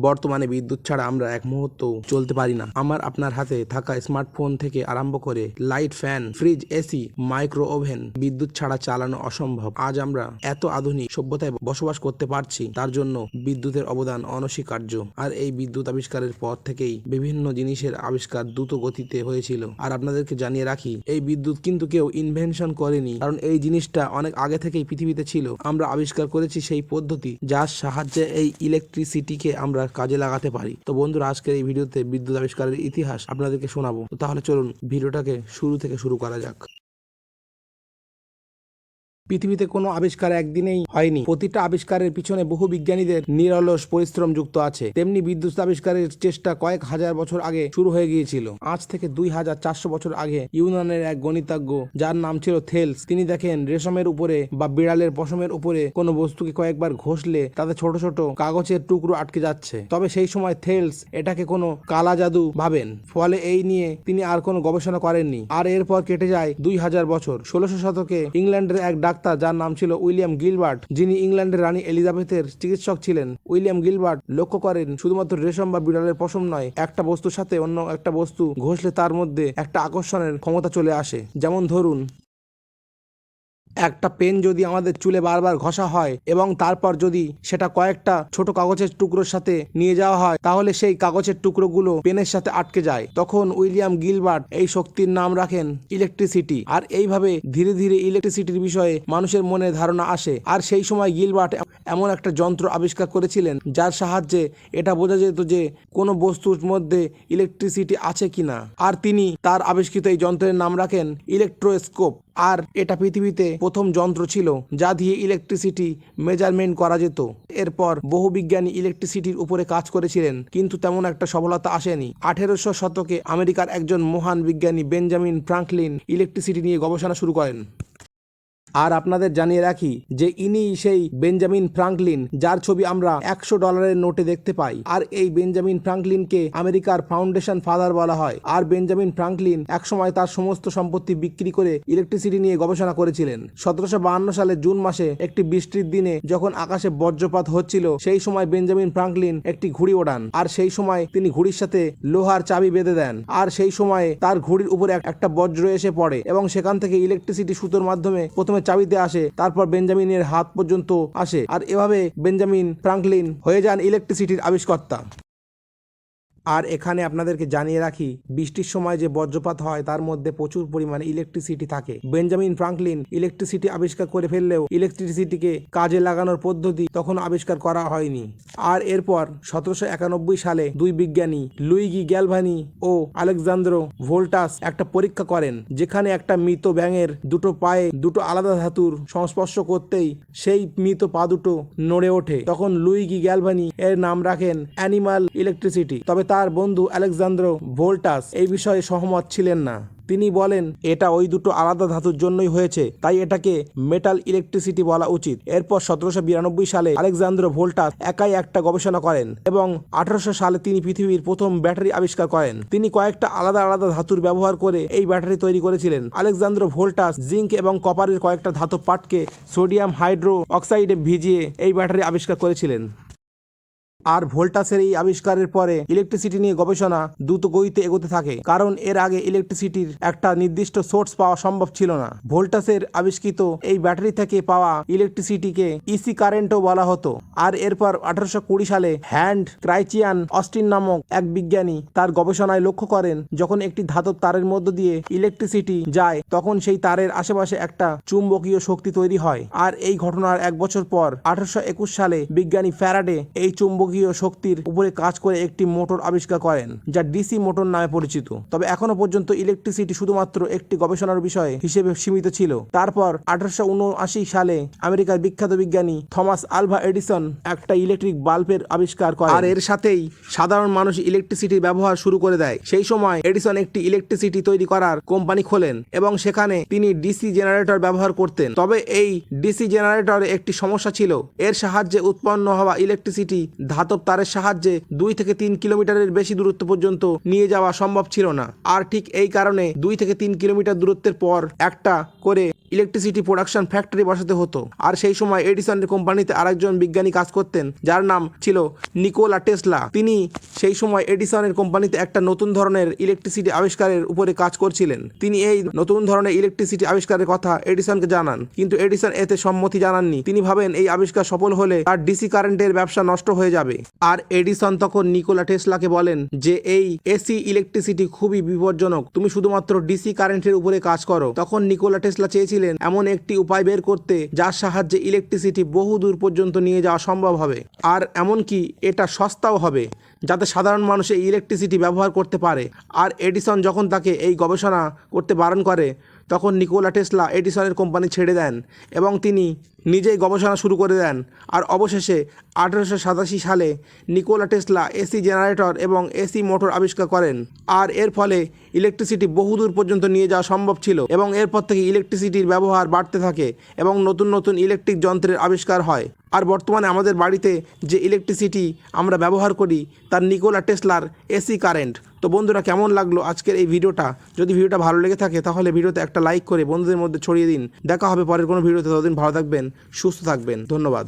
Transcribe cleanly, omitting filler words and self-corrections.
বর্তমানে বিদ্যুৎ ছাড়া আমরা এক মুহূর্ত চলতে পারি না। আমার আপনার হাতে থাকা স্মার্টফোন থেকে আরম্ভ করে light, fan, fridge, AC, micro oven বিদ্যুৎ ছাড়া চালানো অসম্ভব। আজ আমরা এত আধুনিক সভ্যতায় বসবাস করতে পারছি, তার জন্য বিদ্যুতের অবদান অনস্বীকার্য। আর এই বিদ্যুৎ আবিষ্কারের পর থেকেই বিভিন্ন জিনিসের আবিষ্কার দ্রুত গতিতে হয়েছিল। আর আপনাদেরকে জানিয়ে রাখি, এই বিদ্যুৎ কিন্তু কেউ ইনভেনশন করেনি, কারণ এই জিনিসটা অনেক আগে থেকেই পৃথিবীতে ছিল। আমরা আবিষ্কার করেছি সেই পদ্ধতি যার সাহায্যে এই ইলেকট্রিসিটিকে আমরা কাজে লাগাতে পারি। তো বন্ধুরা, আজকের এই ভিডিওতে বিদ্যুৎ আবিষ্কারের ইতিহাস আপনাদেরকে শোনাবো। তো তাহলে চলুন ভিডিওটাকে শুরু থেকে শুরু করা যাক। পৃথিবীতে কোনো আবিষ্কার একদিনেই হয়নি। প্রতিটা আবিষ্কারের পিছনে বহু বিজ্ঞানীদের নিরলস পরিশ্রম যুক্ত আছে। তেমনি বিদ্যুৎ আবিষ্কারের চেষ্টা কয়েক হাজার বছর আগে শুরু হয়ে গিয়েছিল। আজ থেকে 2400 বছর আগে ইউনানের এক গণিতজ্ঞ, যার নাম ছিল থেলস, তিনি দেখেন রেশমের উপরে বা বিড়ালের পশমের উপরে কোনো বস্তুকে কয়েকবার ঘষলে তাতে ছোট ছোট কাগজের টুকরো আটকে যাচ্ছে। তবে সেই সময় থেলস এটাকে কোনো কালা জাদু ভাবেন। ফলে এই নিয়ে তিনি আর কোনো গবেষণা করেননি। আর এরপর কেটে যায় 2000 বছর। 1600 শতকে ইংল্যান্ডের এক ডাক্তার, যার নাম ছিল উইলিয়াম গিলবার্ট, যিনি ইংল্যান্ডের রানী এলিজাবেথের চিকিৎসক ছিলেন। উইলিয়াম গিলবার্ট লক্ষ্য করেন শুধুমাত্র রেশম বা বিড়ালের পশম নয়, একটা বস্তুর সাথে অন্য একটা বস্তু ঘষলে তার মধ্যে একটা আকর্ষণের ক্ষমতা চলে আসে। যেমন ধরুন, একটা পেন যদি আমাদের চুলে বারবার ঘষা হয় এবং তারপর যদি সেটা কয়েকটা ছোট কাগজের টুকরোর সাথে নিয়ে যাওয়া হয়, তাহলে সেই কাগজের টুকরোগুলো পেনের সাথে আটকে যায়। তখন উইলিয়াম গিলবার্ট এই শক্তির নাম রাখেন ইলেকট্রিসিটি। আর এইভাবে ধীরে ধীরে ইলেকট্রিসিটির বিষয়ে মানুষের মনে ধারণা আসে। আর সেই সময় গিলবার্ট এমন একটা যন্ত্র আবিষ্কার করেছিলেন যার সাহায্যে এটা বোঝা যেত যে কোনো বস্তুর মধ্যে ইলেকট্রিসিটি আছে কিনা। আর তিনি তার আবিষ্কৃত এই যন্ত্রের নাম রাখেন ইলেকট্রোস্কোপ। আর এটা পৃথিবীতে প্রথম যন্ত্র ছিল যা দিয়ে ইলেকট্রিসিটি মেজারমেন্ট করা যেত। এরপর বহু বিজ্ঞানী ইলেকট্রিসিটির উপরে কাজ করেছিলেন, কিন্তু তেমন একটা সফলতা আসেনি। 1800 শতকে আমেরিকার একজন মহান বিজ্ঞানী বেঞ্জামিন ফ্রাঙ্কলিন ইলেকট্রিসিটি নিয়ে গবেষণা শুরু করেন। আর আপনাদের জানিয়ে রাখি যে ইনি সেই বেঞ্জামিন ফ্রাঙ্কলিন যার ছবি আমরা $100 নোটে দেখতে পাই। আর এই বেঞ্জামিন ফ্রাঙ্কলিনকে আমেরিকার ফাউন্ডেশন ফাদার বলা হয়। আর বেঞ্জামিন ফ্রাঙ্কলিন একসময় তার সমস্ত সম্পত্তি বিক্রি করে ইলেকট্রিসিটি নিয়ে গবেষণা করেছিলেন। 1752 সালের জুন মাসে একটি বৃষ্টির দিনে যখন আকাশে বজ্রপাত হচ্ছিল, সেই সময় বেঞ্জামিন ফ্রাঙ্কলিন একটি ঘুড়ি ওড়ান। আর সেই সময় তিনি ঘুড়ির সাথে লোহার চাবি বেঁধে দেন। আর সেই সময়ে তার ঘুড়ির উপরে একটা বজ্র এসে পড়ে এবং সেখান থেকে ইলেকট্রিসিটি সুতোর মাধ্যমে প্রথমে চাবিতে আসে, তারপর বেঞ্জামিনের হাত পর্যন্ত আসে। আর এভাবে বেঞ্জামিন ফ্রাঙ্কলিন হয়ে যান ইলেকট্রিসিটির আবিষ্কর্তা। আর এখানে আপনাদেরকে জানিয়ে রাখি, বৃষ্টির সময় যে বজ্রপাত হয় তার মধ্যে প্রচুর পরিমাণে ইলেকট্রিসিটি থাকে। বেঞ্জামিন ফ্রাঙ্কলিন ইলেকট্রিসিটি আবিষ্কার করে ফেললেও ইলেকট্রিসিটিকে কাজে লাগানোর পদ্ধতি তখন আবিষ্কার করা হয়নি। আর এরপর 1791 সালে দুই বিজ্ঞানী লুইগি গ্যালভানি ও আলেকজান্দ্রো ভোল্টাস একটা পরীক্ষা করেন, যেখানে একটা মৃত ব্যাঙের দুটো পায়ে দুটো আলাদা ধাতুর সংস্পর্শ করতেই সেই মৃত পা দুটো নড়ে ওঠে। তখন লুইগি গ্যালভানি এর নাম রাখেন অ্যানিমাল ইলেকট্রিসিটি। তবে তার বন্ধু আলেকজান্দ্রো ভোল্টাস এই বিষয়ে সহমত ছিলেন না। তিনি বলেন এটা ওই দুটো আলাদা ধাতুর জন্যই হয়েছে, তাই এটাকে মেটাল ইলেকট্রিসিটি বলা উচিত। এরপর 1792 সালে আলেকজান্দ্রো ভোল্টাস একাই একটা গবেষণা করেন এবং 1800 সালে তিনি পৃথিবীর প্রথম ব্যাটারি আবিষ্কার করেন। তিনি কয়েকটা আলাদা আলাদা ধাতুর ব্যবহার করে এই ব্যাটারি তৈরি করেছিলেন। আলেকজান্দ্রো ভোল্টাস জিঙ্ক এবং কপারের কয়েকটা ধাতব পাটকে সোডিয়াম হাইড্রো অক্সাইডে ভিজিয়ে এই ব্যাটারি আবিষ্কার করেছিলেন। আর ভোল্টাসের এই আবিষ্কারের পরে ইলেকট্রিসিটি নিয়ে গবেষণা দ্রুত গতিতে এগোতে থাকে, কারণ এর আগে ইলেকট্রিসিটির একটা নির্দিষ্ট সোর্স পাওয়া সম্ভব ছিল না। ভোল্টাসের আবিষ্কৃত এই ব্যাটারি থেকে পাওয়া ইলেকট্রিসিটিকে ইসি কারেন্টও বলা হতো। আর এরপর 1820 সালে হ্যান্ড ক্রাইচিয়ান অস্টিন নামক এক বিজ্ঞানী তার গবেষণায় লক্ষ্য করেন, যখন একটি ধাতব তারের মধ্য দিয়ে ইলেকট্রিসিটি যায় তখন সেই তারের আশেপাশে একটা চুম্বকীয় শক্তি তৈরি হয়। আর এই ঘটনার এক বছর পর 1821 সালে বিজ্ঞানী ফ্যারাডে এই চুম্বকীয় শক্তির উপরে কাজ করে একটি মোটর আবিষ্কার করেন, যা ডিসি মোটর নামে পরিচিত। তবে এখনো পর্যন্ত ইলেকট্রিসিটি শুধুমাত্র একটি গবেষণার বিষয় হিসেবে সীমিত ছিল। তারপর 1879 সালে আমেরিকার বিখ্যাত বিজ্ঞানী থমাস আলভা এডিসন একটা ইলেকট্রিক বাল্বের আবিষ্কার করেন। আর এর সাথেই সাধারণ মানুষ ইলেকট্রিসিটির ব্যবহার শুরু করে দেয়। সেই সময় এডিসন একটি ইলেকট্রিসিটি তৈরি করার কোম্পানি খোলেন এবং সেখানে তিনি ডিসি জেনারেটর ব্যবহার করতেন। তবে এই ডিসি জেনারেটরে একটি সমস্যা ছিল, এর সাহায্যে উৎপন্ন হওয়া ইলেকট্রিসিটি ধাতব তারের সাহায্যে 2 থেকে 3 কিলোমিটারের বেশি দূরত্ব পর্যন্ত নিয়ে যাওয়া সম্ভব ছিল না। আর ঠিক এই কারণে 2 থেকে 3 কিলোমিটার দূরত্বের পর একটা করে ইলেকট্রিসিটি প্রোডাকশন ফ্যাক্টরি বসাতে হতো। আর সেই সময় এডিসনের কোম্পানিতে আরেকজন বিজ্ঞানী কাজ করতেন, যার নাম ছিল নিকোলা টেসলা। তিনি সেই সময় এডিসনের কোম্পানিতে একটা নতুন ধরনের ইলেকট্রিসিটি আবিষ্কারের উপরে কাজ করছিলেন। তিনি এই নতুন ধরনের ইলেকট্রিসিটি আবিষ্কারের কথা এডিসনকে জানান, কিন্তু এডিসন এতে সম্মতি জানাননি। তিনি ভাবেন এই আবিষ্কার সফল হলে তার ডিসি কারেন্টের ব্যবসা নষ্ট হয়ে যাবে। আর এডিসন তখন নিকোলা টেসলাকে বলেন যে এই এসি ইলেকট্রিসিটি খুবই বিপজ্জনক, তুমি শুধুমাত্র ডিসি কারেন্টের উপরে কাজ করো। তখন নিকোলা টেসলা চেয়েছিলেন এমন একটি উপায় বের করতে যার সাহায্যে ইলেকট্রিসিটি বহু দূর পর্যন্ত নিয়ে যাওয়া সম্ভব হবে, আর এমনকি এটা সস্তাও হবে, যাতে সাধারণ মানুষ এই ইলেকট্রিসিটি ব্যবহার করতে পারে। আর এডিসন যখন তাকে এই গবেষণা করতে বারণ করে, তখন নিকোলা টেসলা এডিসনের কোম্পানি ছেড়ে দেন এবং তিনি নিজেই গবেষণা শুরু করে দেন। আর অবশেষে 1887 সালে নিকোলা টেসলা এসি জেনারেটর এবং এসি মোটর আবিষ্কার করেন। আর এর ফলে ইলেকট্রিসিটি বহুদূর পর্যন্ত নিয়ে যাওয়া সম্ভব ছিল এবং এরপর থেকে ইলেকট্রিসিটির ব্যবহার বাড়তে থাকে এবং নতুন নতুন ইলেকট্রিক যন্ত্রের আবিষ্কার হয়। আর বর্তমানে আমাদের বাড়িতে যে ইলেকট্রিসিটি আমরা ব্যবহার করি তার নিকোলা টেসলার এসি কারেন্ট। তো বন্ধুরা, কেমন লাগলো আজকের এই ভিডিওটা? যদি ভিডিওটা ভালো লেগে থাকে তাহলে ভিডিওতে একটা লাইক করে বন্ধুদের মধ্যে ছড়িয়ে দিন। দেখা হবে পরের কোনো ভিডিওতে। ততদিন ভালো থাকবেন, সুস্থ থাকবেন। ধন্যবাদ।